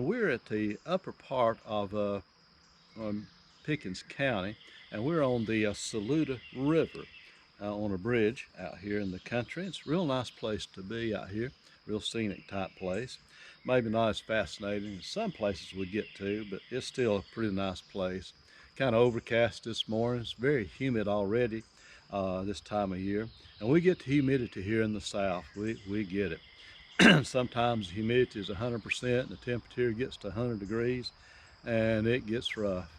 We're at the upper part of Pickens County, and we're on the Saluda River on a bridge out here in the country. It's a real nice place to be out here, real scenic type place. Maybe not as fascinating as some places we get to, but it's still a pretty nice place. Kind of overcast this morning. It's very humid already this time of year, and we get the humidity here in the south. We get it. Sometimes the humidity is 100% and the temperature gets to 100 degrees and it gets rough.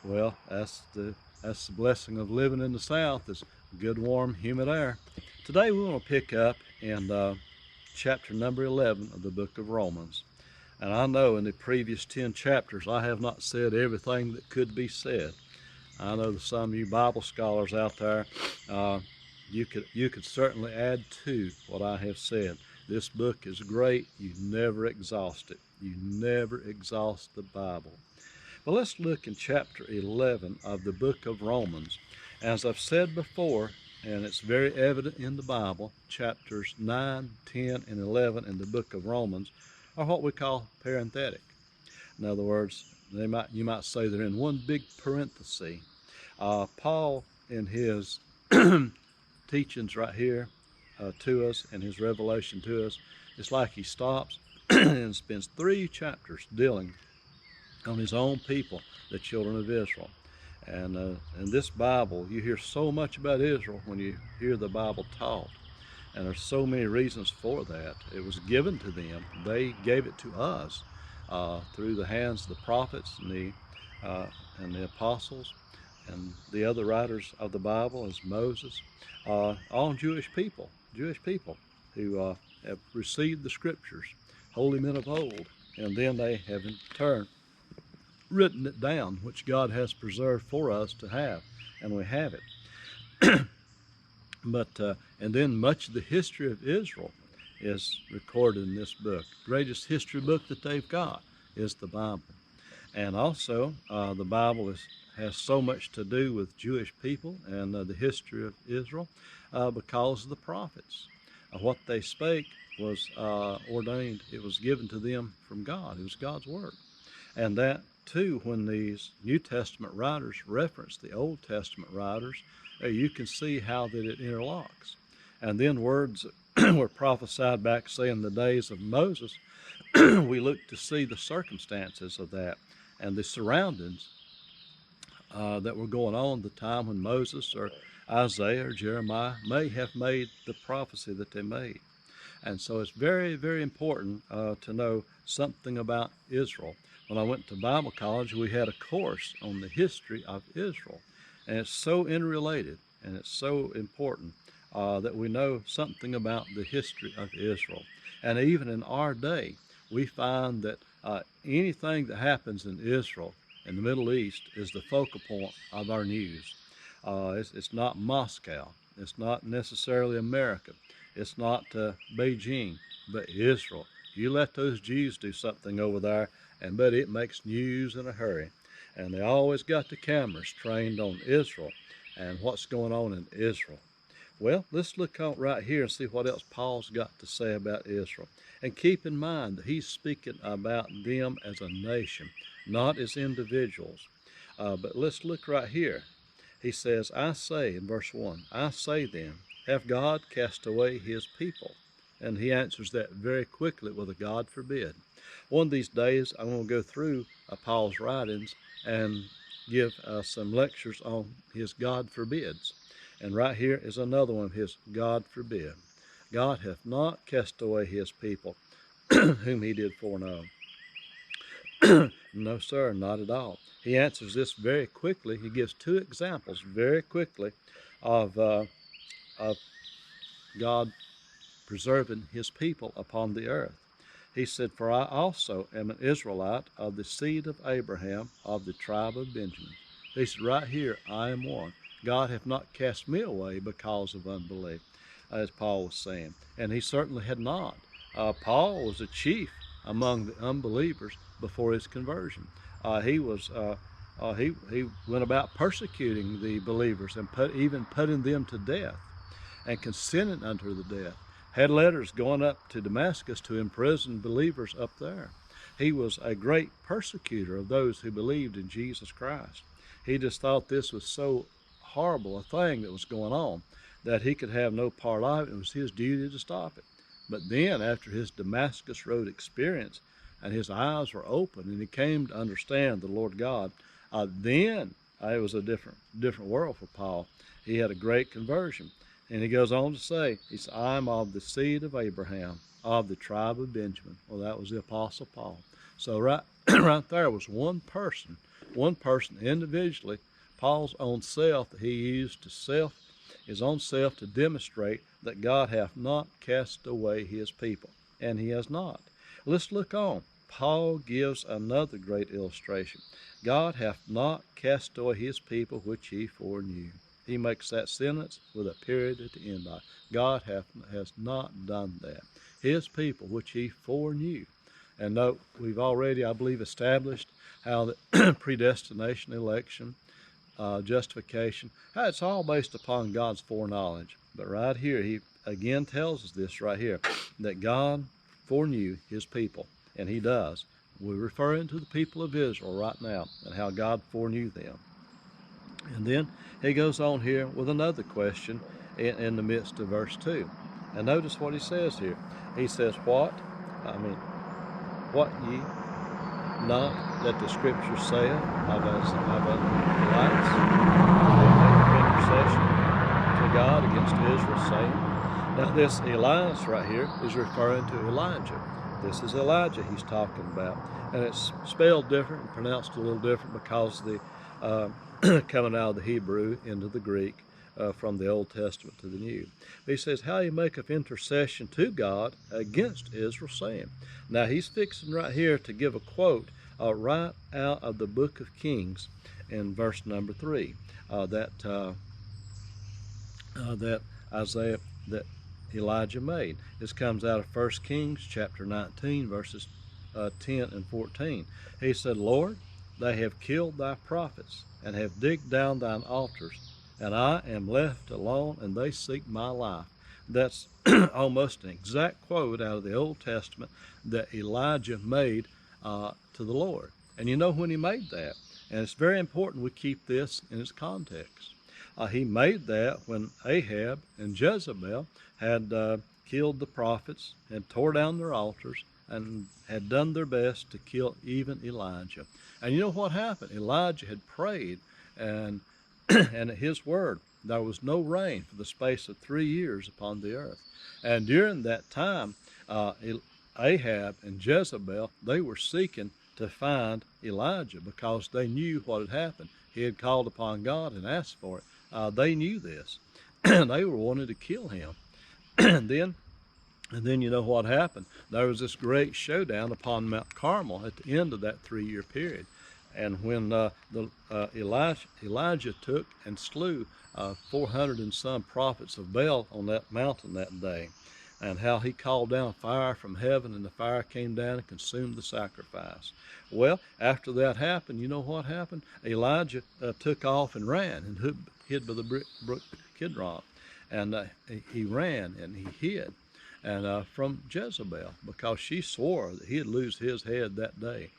Well, that's the blessing of living in the South, is good, warm, humid air. Today we want to pick up in chapter number 11 of the book of Romans. And I know in the previous 10 chapters I have not said everything that could be said. I know that some of you Bible scholars out there, you could certainly add to what I have said. This book is great. You never exhaust it. You never exhaust the Bible. But let's look in chapter 11 of the book of Romans. As I've said before, and it's very evident in the Bible, chapters 9, 10, and 11 in the book of Romans are what we call parenthetic. In other words, you might say they're in one big parenthesis. Paul, in his teachings right here to us and his revelation to us, it's like he stops and spends 3 chapters dealing on his own people, the children of Israel. And in this Bible, you hear so much about Israel when you hear the Bible taught. And there's so many reasons for that. It was given to them. They gave it to us through the hands of the prophets and the apostles and the other writers of the Bible, as Moses, all Jewish people who have received the scriptures, holy men of old, and then they have in turn written it down, which God has preserved for us to have, and we have it. And then much of the history of Israel is recorded in this book. The greatest history book that they've got is the Bible. And also, the Bible has so much to do with Jewish people and the history of Israel because of the prophets. What they spake was ordained. It was given to them from God. It was God's word. And that, too, when these New Testament writers reference the Old Testament writers, you can see how that it interlocks. And then words that were prophesied back, say, in the days of Moses, we look to see the circumstances of that and the surroundings that were going on at the time when Moses or Isaiah or Jeremiah may have made the prophecy that they made. And so it's very, very important to know something about Israel. When I went to Bible college, we had a course on the history of Israel. And it's so interrelated and it's so important that we know something about the history of Israel. And even in our day, we find that anything that happens in Israel, in the Middle East, is the focal point of our news. It's not Moscow. It's not necessarily America. It's not Beijing, but Israel. You let those Jews do something over there, and but it makes news in a hurry. And they always got the cameras trained on Israel and what's going on in Israel. Well, let's look out right here and see what else Paul's got to say about Israel. And keep in mind that he's speaking about them as a nation, not as individuals. But let's look right here. He says, I say, in verse 1, I say then, have God cast away his people? And he answers that very quickly with a God forbid. One of these days, I'm going to go through Paul's writings and give some lectures on his God forbids. And right here is another one of his God forbid. God hath not cast away his people, whom he did foreknow. No, sir, not at all. He answers this very quickly. He gives 2 examples very quickly of God preserving his people upon the earth. He said, for I also am an Israelite of the seed of Abraham, of the tribe of Benjamin. He said, right here, I am one. God hath not cast me away because of unbelief, as Paul was saying. And he certainly had not. Paul was a chief among the unbelievers before his conversion. He went about persecuting the believers and even putting them to death and consenting unto the death. Had letters going up to Damascus to imprison believers up there. He was a great persecutor of those who believed in Jesus Christ. He just thought this was so horrible a thing that was going on that he could have no part of it. It was his duty to stop it. But then, after his Damascus Road experience, and his eyes were open, and he came to understand the Lord God, then it was a different world for Paul. He had a great conversion. And he goes on to say, he said, I am of the seed of Abraham, of the tribe of Benjamin. Well, that was the Apostle Paul. So right, right there was one person individually, Paul's own self, that he used his own self to demonstrate that God hath not cast away his people. And he has not. Let's look on. Paul gives another great illustration. God hath not cast away his people which he foreknew. He makes that sentence with a period at the end of it. God has not done that. His people which he foreknew. And note, we've already, I believe, established how the predestination, election, justification, how it's all based upon God's foreknowledge. But right here, he again tells us this right here, that God foreknew his people, and he does. We're referring to the people of Israel right now and how God foreknew them. And then he goes on here with another question in the midst of verse 2. And notice what he says here. He says, what ye not that the Scripture saith of us, Elias, they make intercession to God against Israel, saying. Now this Elias right here is referring to Elijah. This is Elijah he's talking about. And it's spelled different and pronounced a little different because of the coming out of the Hebrew into the Greek from the Old Testament to the New. But he says, how he maketh intercession to God against Israel, saying. Now he's fixing right here to give a quote right out of the book of Kings in verse number 3 that Elijah made. This comes out of 1 Kings chapter 19 verses 10 and 14. He said, Lord, they have killed thy prophets and have digged down thine altars, and I am left alone, and they seek my life. That's almost an exact quote out of the Old Testament that Elijah made to the Lord. And you know when he made that, and it's very important we keep this in its context. He made that when Ahab and Jezebel had killed the prophets, had tore down their altars, and had done their best to kill even Elijah. And you know what happened? Elijah had prayed, and and at his word, there was no rain for the space of 3 years upon the earth. And during that time, Ahab and Jezebel, they were seeking to find Elijah because they knew what had happened. He had called upon God and asked for it. They knew this. They were wanting to kill him. And then you know what happened. There was this great showdown upon Mount Carmel at the end of that 3-year period. And when Elijah took and slew 400 and some prophets of Baal on that mountain that day, and how he called down fire from heaven, and the fire came down and consumed the sacrifice. Well, after that happened, you know what happened? Elijah took off and ran and hid by the brook Kidron. And he ran and he hid from Jezebel because she swore that he'd lose his head that day.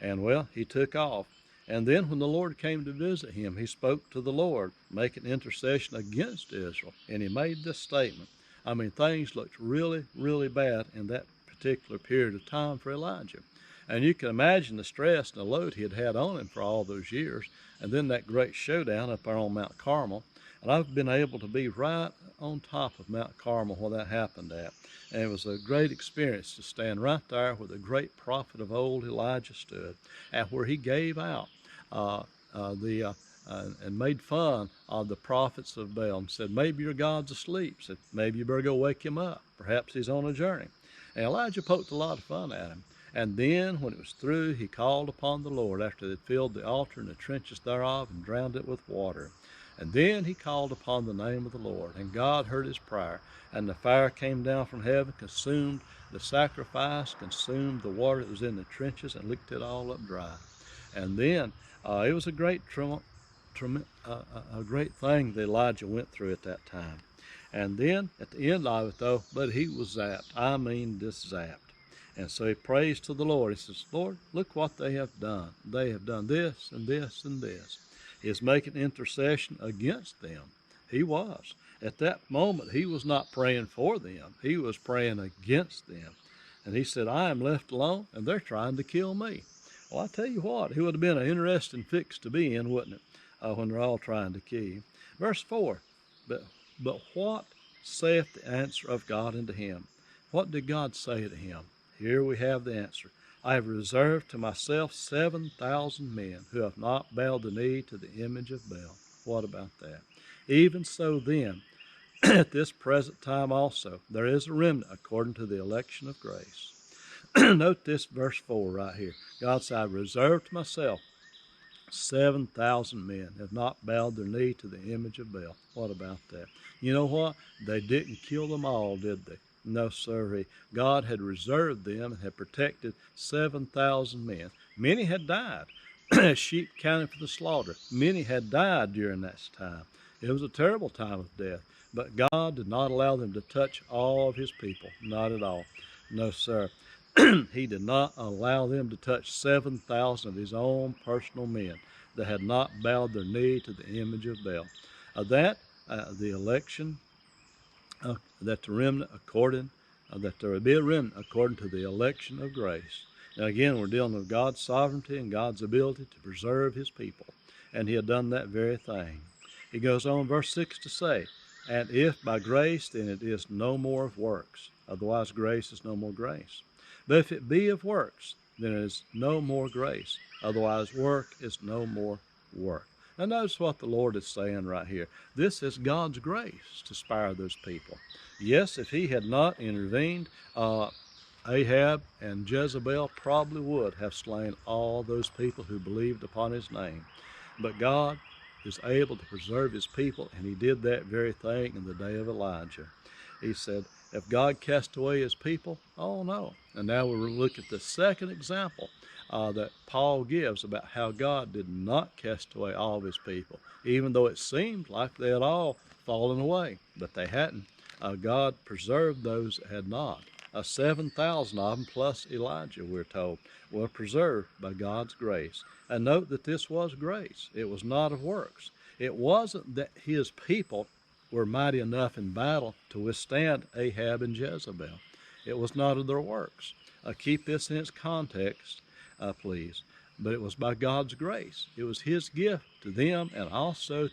And well, he took off. And then when the Lord came to visit him, he spoke to the Lord, making intercession against Israel. And he made this statement. I mean, things looked really, really bad in that particular period of time for Elijah. And you can imagine the stress and the load he had had on him for all those years. And then that great showdown up there on Mount Carmel. And I've been able to be right on top of Mount Carmel where that happened at. And it was a great experience to stand right there where the great prophet of old Elijah stood, and where he gave out and made fun of the prophets of Baal and said, maybe your God's asleep. Said, maybe you better go wake him up. Perhaps he's on a journey. And Elijah poked a lot of fun at him. And then when it was through, he called upon the Lord after they filled the altar and the trenches thereof and drowned it with water. And then he called upon the name of the Lord, and God heard his prayer. And the fire came down from heaven, consumed the sacrifice, consumed the water that was in the trenches, and licked it all up dry. And then it was a great thing that Elijah went through at that time. And then at the end of it, though, but he was zapped. I mean, just zapped. And so he prays to the Lord. He says, Lord, look what they have done. They have done this and this and this. He is making intercession against them. He was. At that moment, he was not praying for them. He was praying against them. And he said, I am left alone, and they're trying to kill me. Well, I tell you what, it would have been an interesting fix to be in, wouldn't it, when they're all trying to kill you. Verse 4, but what saith the answer of God unto him? What did God say to him? Here we have the answer. I have reserved to myself 7,000 men who have not bowed the knee to the image of Baal. What about that? Even so then, at this present time also, there is a remnant according to the election of grace. Note this verse 4 right here. God said, I have reserved to myself 7,000 men have not bowed their knee to the image of Baal. What about that? You know what? They didn't kill them all, did they? No, sir. God had reserved them and had protected 7,000 men. Many had died, as sheep counted for the slaughter. Many had died during that time. It was a terrible time of death. But God did not allow them to touch all of his people. Not at all. No, sir. He did not allow them to touch 7,000 of his own personal men that had not bowed their knee to the image of Baal. The election, that the remnant according, that there would be a remnant according to the election of grace. Now again, we're dealing with God's sovereignty and God's ability to preserve his people. And he had done that very thing. He goes on, verse 6 to say, and if by grace, then it is no more of works. Otherwise, grace is no more grace. But if it be of works, then it is no more grace. Otherwise, work is no more work. Now notice what the Lord is saying right here. This is God's grace to spare those people. Yes, if he had not intervened, Ahab and Jezebel probably would have slain all those people who believed upon his name. But God is able to preserve his people, and he did that very thing in the day of Elijah. He said, if God cast away his people, oh no. And now we'll look at the second example that Paul gives about how God did not cast away all of his people, even though it seemed like they had all fallen away, but they hadn't. God preserved those that had not. 7,000 of them plus Elijah, we're told, were preserved by God's grace. And note that this was grace. It was not of works. It wasn't that his people were mighty enough in battle to withstand Ahab and Jezebel. It was not of their works. Keep this in its context, please. But it was by God's grace. It was his gift to them and also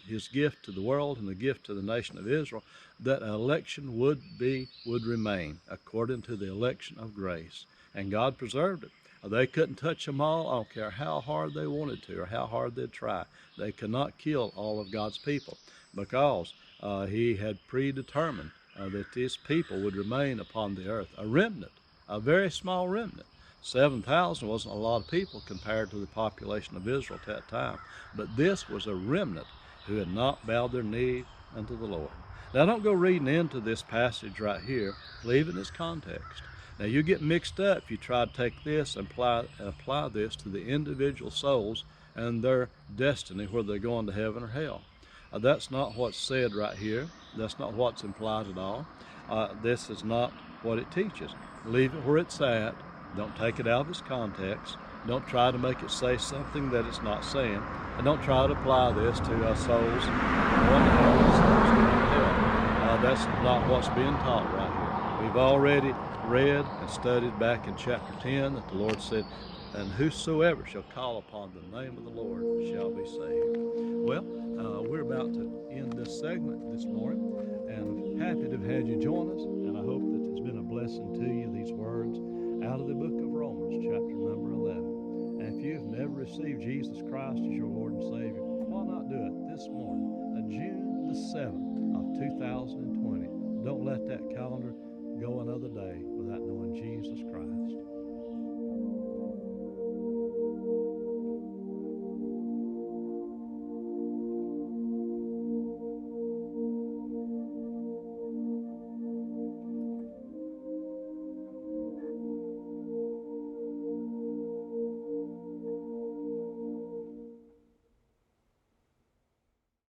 his gift to the world and the gift to the nation of Israel that election would remain according to the election of grace. And God preserved it. They couldn't touch them all. I don't care how hard they wanted to or how hard they'd try. They could not kill all of God's people because he had predetermined that this people would remain upon the earth. A remnant, a very small remnant. 7,000 wasn't a lot of people compared to the population of Israel at that time. But this was a remnant who had not bowed their knee unto the Lord. Now don't go reading into this passage right here. Leave it in its context. Now you get mixed up if you try to take this and apply this to the individual souls and their destiny, whether they're going to heaven or hell. That's not what's said right here. That's not what's implied at all. This is not what it teaches. Leave it where it's at. Don't take it out of its context. Don't try to make it say something that it's not saying. And don't try to apply this to souls going to heaven and souls going to hell. That's not what's being taught right here. We've already read and studied back in chapter 10 that the Lord said, and whosoever shall call upon the name of the Lord shall be saved. Well, we're about to end this segment this morning, and happy to have had you join us, and I hope that it's been a blessing to you, these words out of the book of Romans, chapter number 11. And if you have never received Jesus Christ as your Lord and Savior, why not do it this morning, June the 7th of 2020. Don't let that calendar